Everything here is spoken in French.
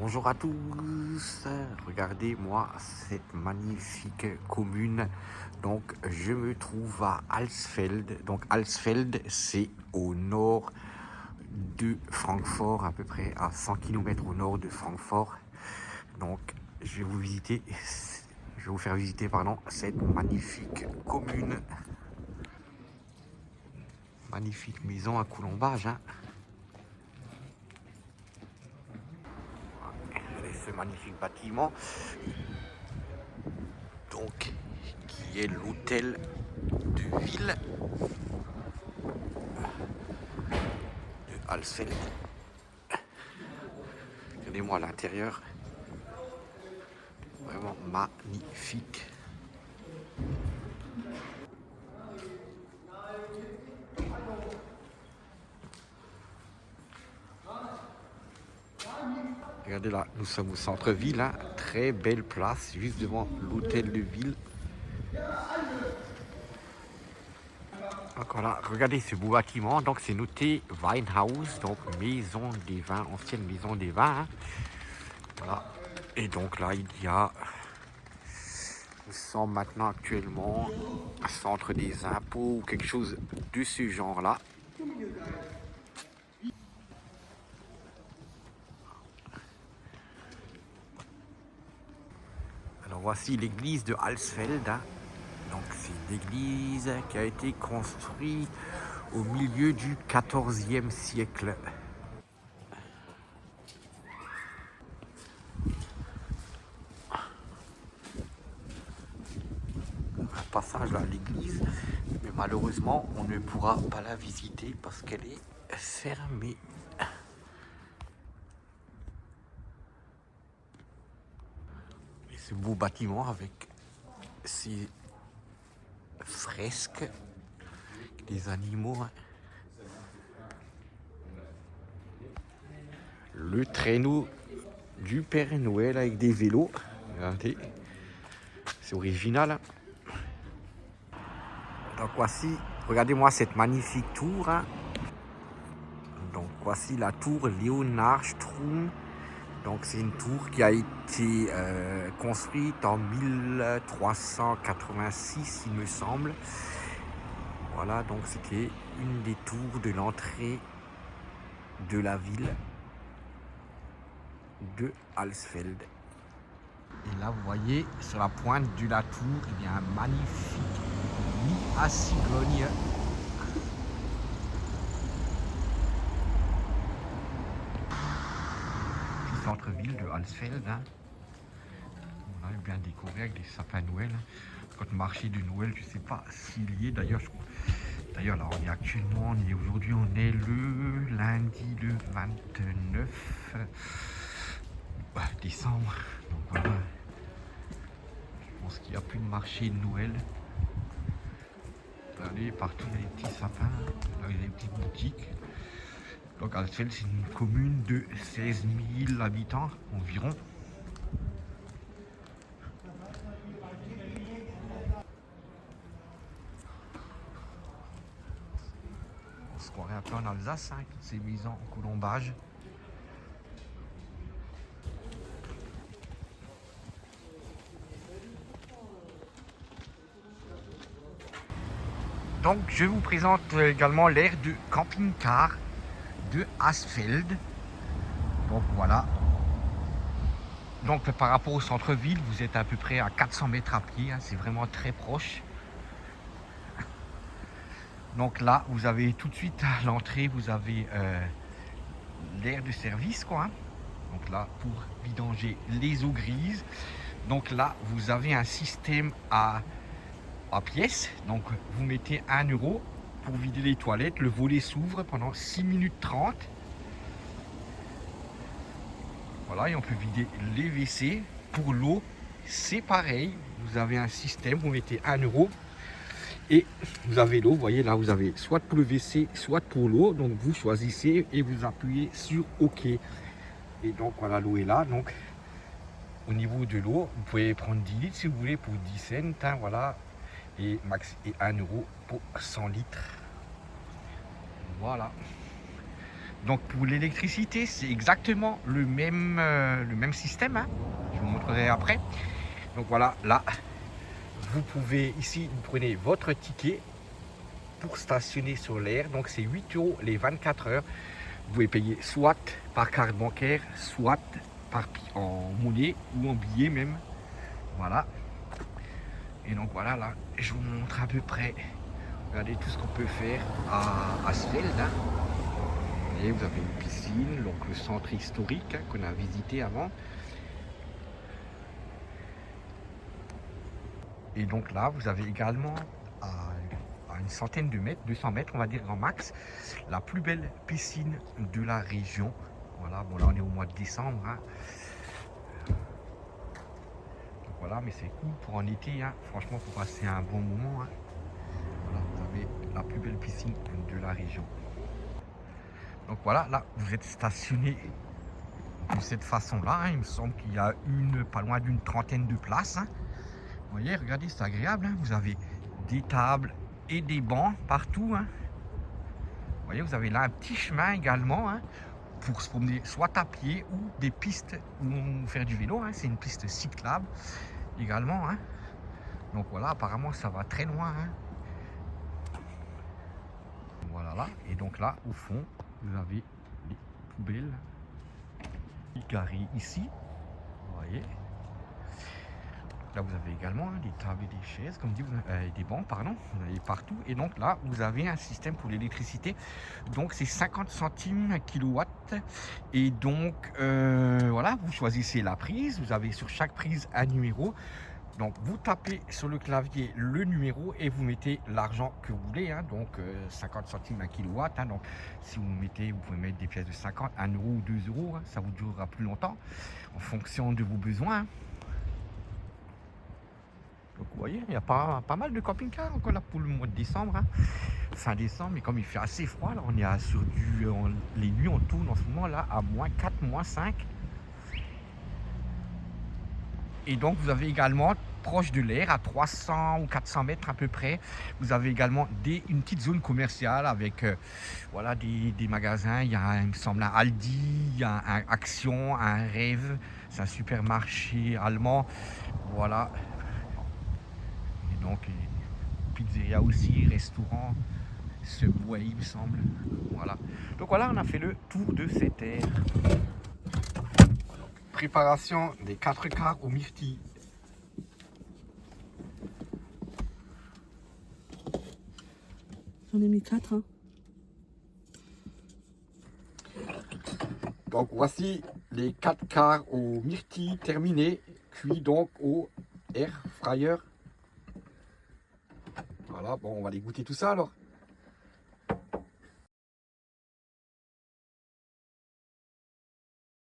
Bonjour à tous, regardez-moi cette magnifique commune. Donc je me trouve à Alsfeld. Donc Alsfeld, c'est au nord de Francfort, à peu près à 100 km au nord de Francfort. Donc je vais vous faire visiter cette magnifique commune. Magnifique maison à colombage, hein. Regardez ce magnifique bâtiment. Donc, qui est l'hôtel de ville de Alsfeld. Regardez-moi l'intérieur, vraiment magnifique. Regardez là, nous sommes au centre-ville, hein. Très belle place, juste devant l'hôtel de ville. Donc voilà, regardez ce beau bâtiment, donc c'est noté Weinhaus, donc maison des vins, ancienne maison des vins, hein. Voilà. Et donc là, nous sommes maintenant actuellement au centre des impôts ou quelque chose de ce genre-là. Alors voici l'église de Alsfeld, hein. Donc c'est une église qui a été construite au milieu du XIVe siècle. Un passage à l'église, mais malheureusement on ne pourra pas la visiter parce qu'elle est fermée. Et ce beau bâtiment avec ces fresques, des animaux, hein. Le traîneau du Père Noël avec des vélos. Regardez, c'est original, hein. Donc voici, regardez-moi cette magnifique tour, hein. Donc voici la tour Leonardstrom. Donc c'est une tour qui a été construite en 1386, il me semble. Voilà, donc c'était une des tours de l'entrée de la ville de Alsfeld. Et là, vous voyez, sur la pointe de la tour, il y a un magnifique nid à cigogne. Petit centre-ville de Alsfeld, hein. On a bien décoré avec des sapins Noël. Quand marché de Noël, je ne sais pas s'il y est d'ailleurs. D'ailleurs, là, aujourd'hui, on est le lundi, le 29 décembre. Donc voilà. Je pense qu'il n'y a plus de marché de Noël. Regardez, partout il y a des petits sapins, là il y a des petites boutiques. Donc Alsfeld, c'est une commune de 16 000 habitants environ. On se croirait un peu en Alsace, hein, toutes ces maisons en colombage. Donc je vous présente également l'aire de camping-car de Alsfeld. Donc voilà. Donc par rapport au centre-ville, vous êtes à peu près à 400 mètres à pied, hein, c'est vraiment très proche. Donc là, vous avez tout de suite à l'entrée, vous avez l'aire de service, quoi, hein. Donc là, pour vidanger les eaux grises. Donc là, vous avez un système à pièces. Donc vous mettez 1 euro pour vider les toilettes. Le volet s'ouvre pendant 6 minutes 30. Voilà, et on peut vider les WC. Pour l'eau, c'est pareil. Vous avez un système, vous mettez 1 euro. Et vous avez l'eau, vous voyez là, vous avez soit pour le WC, soit pour l'eau. Donc vous choisissez et vous appuyez sur OK. Et donc voilà, l'eau est là. Donc au niveau de l'eau, vous pouvez prendre 10 litres si vous voulez pour 10 cents, hein, voilà. Et 1 euro pour 100 litres. Voilà. Donc pour l'électricité, c'est exactement le même système, hein. Je vous montrerai après. Donc voilà, là, vous pouvez ici, vous prenez votre ticket pour stationner sur l'air. Donc c'est 8 € les 24 heures. Vous pouvez payer soit par carte bancaire, soit en monnaie ou en billet même. Voilà. Et donc voilà, là, je vous montre à peu près. Regardez tout ce qu'on peut faire à Sveld, hein. Et vous avez une piscine, donc le centre historique, hein, qu'on a visité avant. Et donc là, vous avez également à une centaine de mètres, 200 mètres, on va dire en max, la plus belle piscine de la région. Voilà, bon là on est au mois de décembre, hein. Donc voilà, mais c'est cool pour en été, hein. Franchement, pour passer un bon moment, hein. Voilà, vous avez la plus belle piscine de la région. Donc voilà, là, vous êtes stationné de cette façon-là, hein. Il me semble qu'il y a pas loin d'une trentaine de places, hein. Vous voyez, regardez, c'est agréable, hein. Vous avez des tables et des bancs partout, hein. Vous voyez, vous avez là un petit chemin également, hein, pour se promener soit à pied ou des pistes où faire du vélo, hein. C'est une piste cyclable également, hein. Donc voilà, apparemment ça va très loin, hein. Voilà là, et donc là au fond vous avez les poubelles garées ici, vous voyez. Là vous avez également, hein, des tables et des chaises, comme dit, des bancs, pardon, vous avez partout. Et donc là vous avez un système pour l'électricité, donc c'est 50 centimes kilowatt. Et donc voilà, vous choisissez la prise, vous avez sur chaque prise un numéro. Donc vous tapez sur le clavier le numéro et vous mettez l'argent que vous voulez, hein. Donc 50 centimes un kilowatt, hein. Donc si vous mettez, vous pouvez mettre des pièces de 50, 1 € ou 2 €, hein. Ça vous durera plus longtemps en fonction de vos besoins. Donc vous voyez, il y a pas mal de camping-cars encore là pour le mois de décembre, hein. Fin décembre, mais comme il fait assez froid, là on est sur les nuits on tourne en ce moment là à -4, -5. Et donc vous avez également, proche de l'air, à 300 ou 400 mètres à peu près, vous avez également une petite zone commerciale avec voilà, des magasins. Il y a, il me semble, un Aldi, il y a un Action, un Rewe, c'est un supermarché allemand. Voilà. Et donc pizzeria aussi, restaurant, Subway il me semble. Voilà. Donc voilà, on a fait le tour de cette aire. Préparation des 4 quarts aux myrtilles. J'en ai mis 4, hein. Donc voici les 4 quarts aux myrtilles terminés, cuits donc au air fryer. Voilà, bon, on va les goûter tout ça alors.